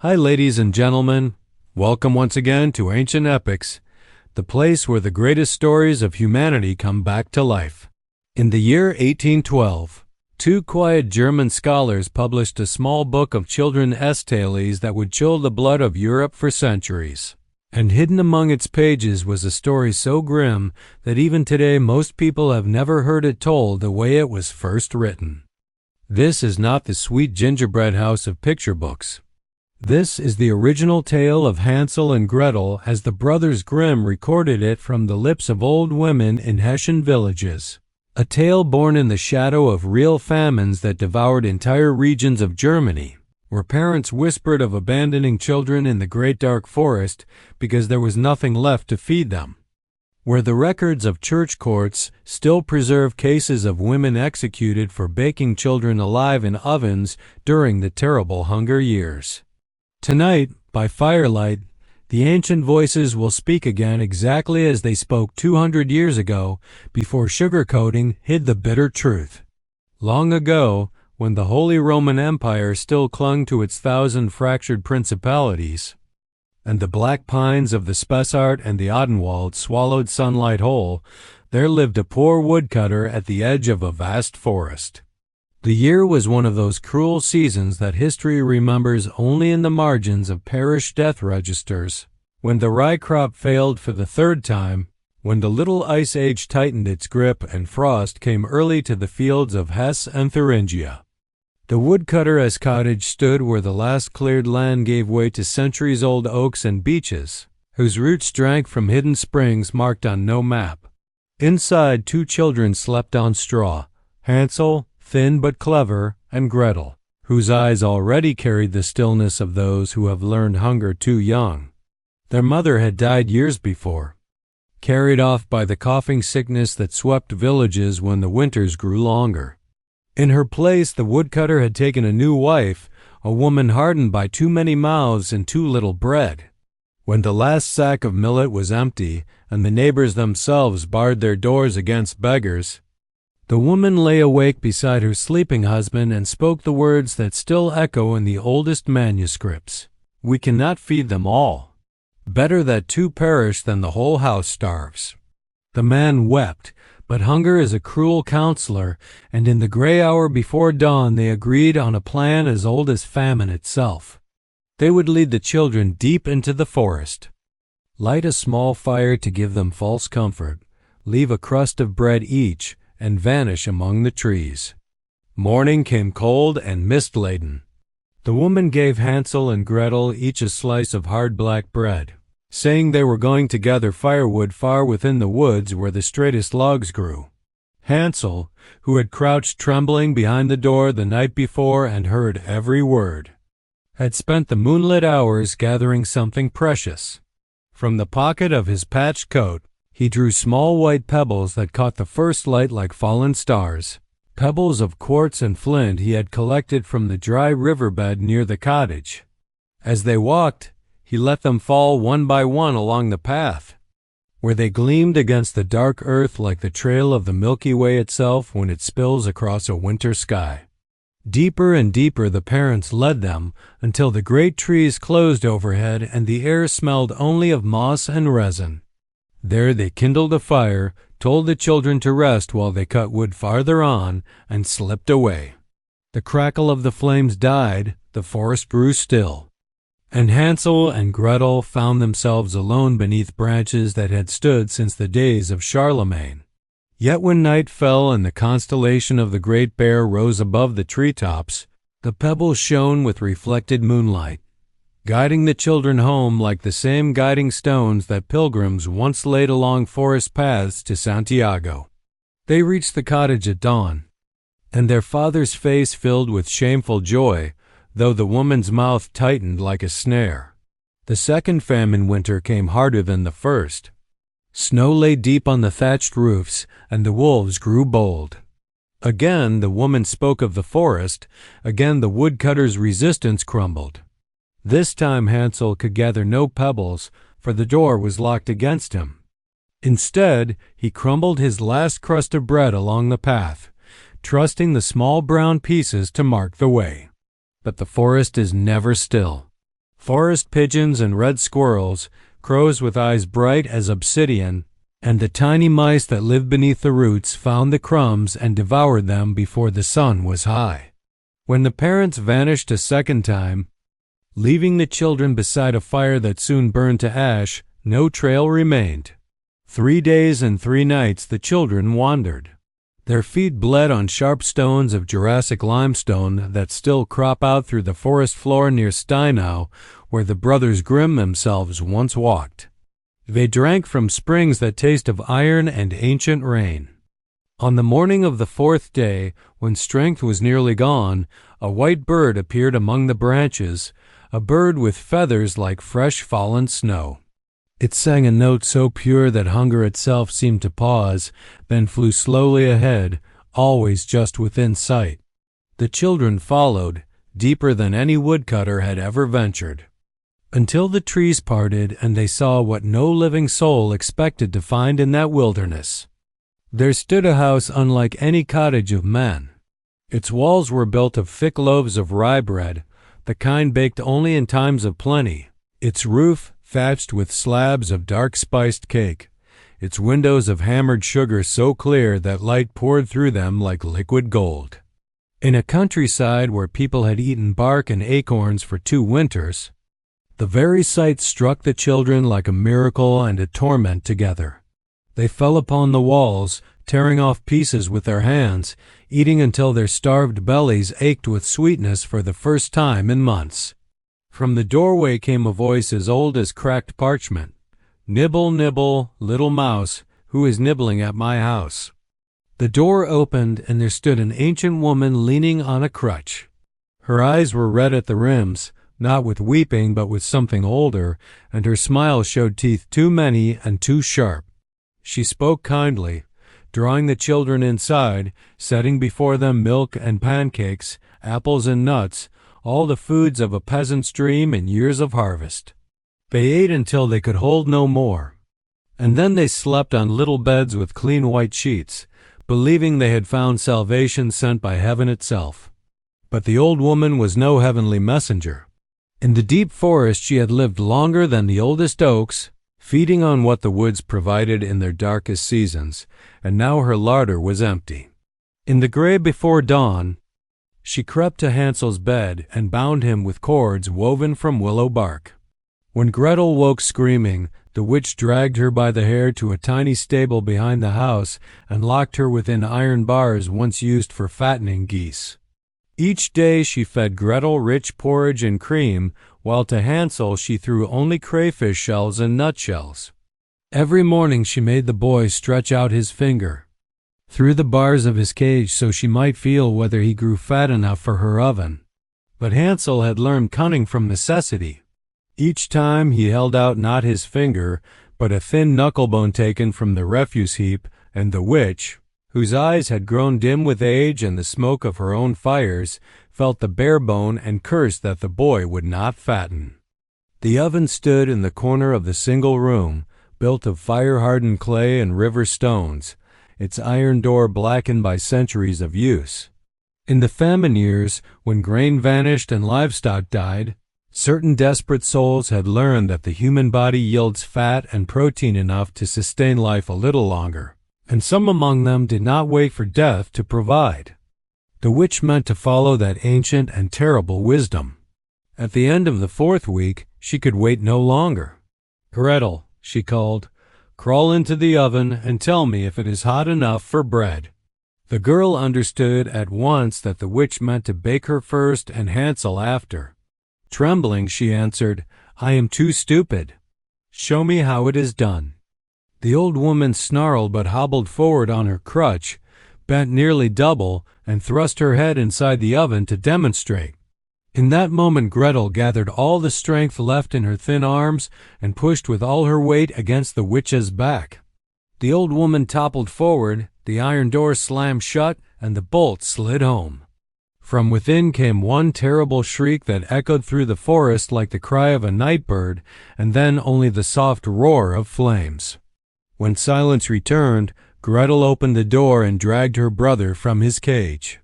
Hi, ladies and gentlemen. Welcome once again to Ancient Epics, the place where the greatest stories of humanity come back to life. In the year 1812, two quiet German scholars published a small book of children's tales that would chill the blood of Europe for centuries. And hidden among its pages was a story so grim that even today most people have never heard it told the way it was first written. This is not the sweet gingerbread house of picture books. This is the original tale of Hansel and Gretel as the Brothers Grimm recorded it from the lips of old women in Hessian villages. A tale born in the shadow of real famines that devoured entire regions of Germany, where parents whispered of abandoning children in the great dark forest because there was nothing left to feed them. Where the records of church courts still preserve cases of women executed for baking children alive in ovens during the terrible hunger years. Tonight, by firelight, the ancient voices will speak again exactly as they spoke 200 years ago before sugarcoating hid the bitter truth. Long ago, when the Holy Roman Empire still clung to its 1,000 fractured principalities, and the black pines of the Spessart and the Odenwald swallowed sunlight whole, there lived a poor woodcutter at the edge of a vast forest. The year was one of those cruel seasons that history remembers only in the margins of parish death registers, when the rye crop failed for the third time, when the little ice age tightened its grip and frost came early to the fields of Hesse and Thuringia. The woodcutter's cottage stood where the last cleared land gave way to centuries-old oaks and beeches, whose roots drank from hidden springs marked on no map. Inside, two children slept on straw, Hansel, thin but clever, and Gretel, whose eyes already carried the stillness of those who have learned hunger too young. Their mother had died years before, carried off by the coughing sickness that swept villages when the winters grew longer. In her place, the woodcutter had taken a new wife, a woman hardened by too many mouths and too little bread. When the last sack of millet was empty, and the neighbors themselves barred their doors against beggars, the woman lay awake beside her sleeping husband and spoke the words that still echo in the oldest manuscripts. "We cannot feed them all. Better that two perish than the whole house starves." The man wept, but hunger is a cruel counselor, and in the gray hour before dawn they agreed on a plan as old as famine itself. They would lead the children deep into the forest, light a small fire to give them false comfort, leave a crust of bread each, and vanish among the trees. Morning came cold and mist-laden. The woman gave Hansel and Gretel each a slice of hard black bread, saying they were going to gather firewood far within the woods where the straightest logs grew. Hansel, who had crouched trembling behind the door the night before and heard every word, had spent the moonlit hours gathering something precious. From the pocket of his patched coat, he drew small white pebbles that caught the first light like fallen stars, pebbles of quartz and flint he had collected from the dry riverbed near the cottage. As they walked, he let them fall one by one along the path, where they gleamed against the dark earth like the trail of the Milky Way itself when it spills across a winter sky. Deeper and deeper the parents led them until the great trees closed overhead and the air smelled only of moss and resin. There they kindled a fire, told the children to rest while they cut wood farther on, and slipped away. The crackle of the flames died, the forest grew still, and Hansel and Gretel found themselves alone beneath branches that had stood since the days of Charlemagne. Yet when night fell and the constellation of the Great Bear rose above the treetops, the pebbles shone with reflected moonlight, guiding the children home like the same guiding stones that pilgrims once laid along forest paths to Santiago. They reached the cottage at dawn, and their father's face filled with shameful joy, though the woman's mouth tightened like a snare. The second famine winter came harder than the first. Snow lay deep on the thatched roofs, and the wolves grew bold. Again the woman spoke of the forest, again the woodcutter's resistance crumbled. This time Hansel could gather no pebbles, for the door was locked against him. Instead, he crumbled his last crust of bread along the path, trusting the small brown pieces to mark the way. But the forest is never still. forest pigeons and red squirrels, crows with eyes bright as obsidian, and the tiny mice that lived beneath the roots found the crumbs and devoured them before the sun was high. When the parents vanished a second time, leaving the children beside a fire that soon burned to ash, no trail remained. 3 days and 3 nights the children wandered. Their feet bled on sharp stones of Jurassic limestone that still crop out through the forest floor near Steinau, where the Brothers Grimm themselves once walked. They drank from springs that taste of iron and ancient rain. On the morning of the 4th day, when strength was nearly gone, a white bird appeared among the branches, a bird with feathers like fresh fallen snow. It sang a note so pure that hunger itself seemed to pause, then flew slowly ahead, always just within sight. The children followed, deeper than any woodcutter had ever ventured, until the trees parted and they saw what no living soul expected to find in that wilderness. There stood a house unlike any cottage of man. Its walls were built of thick loaves of rye bread, the kind baked only in times of plenty, its roof thatched with slabs of dark spiced cake, its windows of hammered sugar so clear that light poured through them like liquid gold. In a countryside where people had eaten bark and acorns for 2 winters, the very sight struck the children like a miracle and a torment together. They fell upon the walls, tearing off pieces with their hands, eating until their starved bellies ached with sweetness for the first time in months. From the doorway came a voice as old as cracked parchment. "Nibble, nibble, little mouse, who is nibbling at my house?" The door opened, and there stood an ancient woman leaning on a crutch. Her eyes were red at the rims, not with weeping but with something older, and her smile showed teeth too many and too sharp. She spoke kindly, drawing the children inside, setting before them milk and pancakes, apples and nuts, all the foods of a peasant's dream in years of harvest. They ate until they could hold no more, and then they slept on little beds with clean white sheets, believing they had found salvation sent by heaven itself. But the old woman was no heavenly messenger. In the deep forest she had lived longer than the oldest oaks, feeding on what the woods provided in their darkest seasons, and now her larder was empty. In the gray before dawn, she crept to Hansel's bed and bound him with cords woven from willow bark. When Gretel woke screaming, the witch dragged her by the hair to a tiny stable behind the house and locked her within iron bars once used for fattening geese. Each day she fed Gretel rich porridge and cream, while to Hansel she threw only crayfish shells and nutshells. Every morning she made the boy stretch out his finger through the bars of his cage so she might feel whether he grew fat enough for her oven. But Hansel had learned cunning from necessity. Each time he held out not his finger, but a thin knucklebone taken from the refuse heap, and the witch, whose eyes had grown dim with age and the smoke of her own fires, felt the bare bone and cursed that the boy would not fatten. The oven stood in the corner of the single room, built of fire-hardened clay and river stones, its iron door blackened by centuries of use. In the famine years, when grain vanished and livestock died, certain desperate souls had learned that the human body yields fat and protein enough to sustain life a little longer, and some among them did not wait for death to provide. The witch meant to follow that ancient and terrible wisdom. At the end of the 4th week, she could wait no longer. "Gretel," she called, "crawl into the oven and tell me if it is hot enough for bread." The girl understood at once that the witch meant to bake her first and Hansel after. Trembling, she answered, "I am too stupid. Show me how it is done." The old woman snarled but hobbled forward on her crutch, bent nearly double, and thrust her head inside the oven to demonstrate. In that moment Gretel gathered all the strength left in her thin arms and pushed with all her weight against the witch's back. The old woman toppled forward, the iron door slammed shut, and the bolt slid home. From within came one terrible shriek that echoed through the forest like the cry of a night bird, and then only the soft roar of flames. When silence returned, Gretel opened the door and dragged her brother from his cage.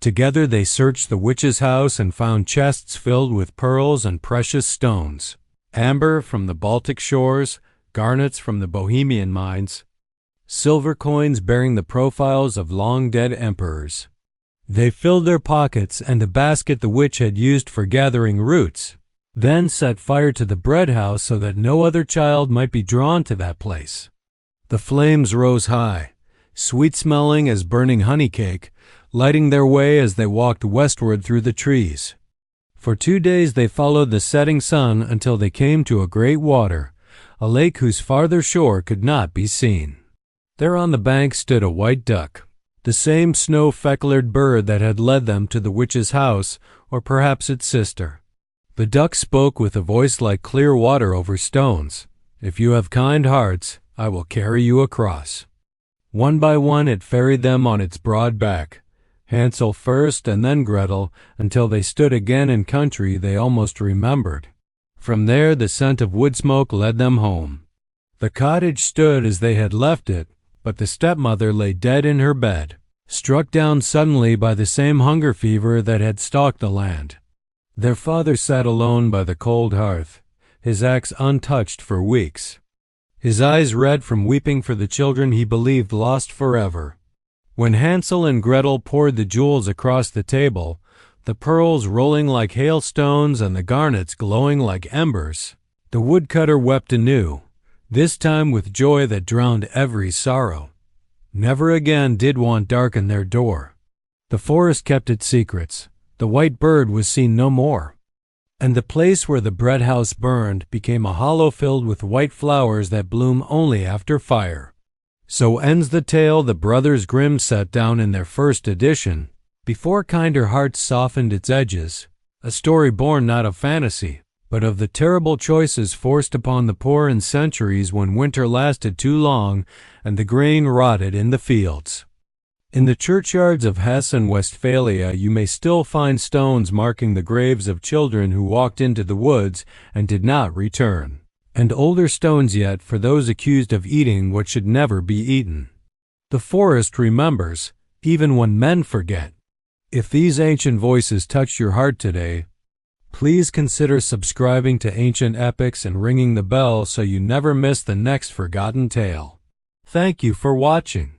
Together they searched the witch's house and found chests filled with pearls and precious stones, amber from the Baltic shores, garnets from the Bohemian mines, silver coins bearing the profiles of long-dead emperors. They filled their pockets and the basket the witch had used for gathering roots, then set fire to the bread house so that no other child might be drawn to that place. The flames rose high, sweet-smelling as burning honey cake, lighting their way as they walked westward through the trees. For 2 days they followed the setting sun until they came to a great water, a lake whose farther shore could not be seen. There on the bank stood a white duck, the same snow-feckled bird that had led them to the witch's house, or perhaps its sister. The duck spoke with a voice like clear water over stones. "If you have kind hearts, I will carry you across." One by one it ferried them on its broad back, Hansel first and then Gretel, until they stood again in country they almost remembered. From there the scent of wood smoke led them home. The cottage stood as they had left it, but the stepmother lay dead in her bed, struck down suddenly by the same hunger fever that had stalked the land. Their father sat alone by the cold hearth, his axe untouched for weeks, his eyes red from weeping for the children he believed lost forever. When Hansel and Gretel poured the jewels across the table, the pearls rolling like hailstones and the garnets glowing like embers, the woodcutter wept anew, this time with joy that drowned every sorrow. Never again did want darken their door. The forest kept its secrets. The white bird was seen no more. And the place where the bread house burned became a hollow filled with white flowers that bloom only after fire. So ends the tale the Brothers Grimm set down in their first edition, before kinder hearts softened its edges, a story born not of fantasy, but of the terrible choices forced upon the poor in centuries when winter lasted too long and the grain rotted in the fields. In the churchyards of Hesse and Westphalia you may still find stones marking the graves of children who walked into the woods and did not return, and older stones yet for those accused of eating what should never be eaten. The forest remembers, even when men forget. If these ancient voices touched your heart today, please consider subscribing to Ancient Epics and ringing the bell so you never miss the next forgotten tale. Thank you for watching.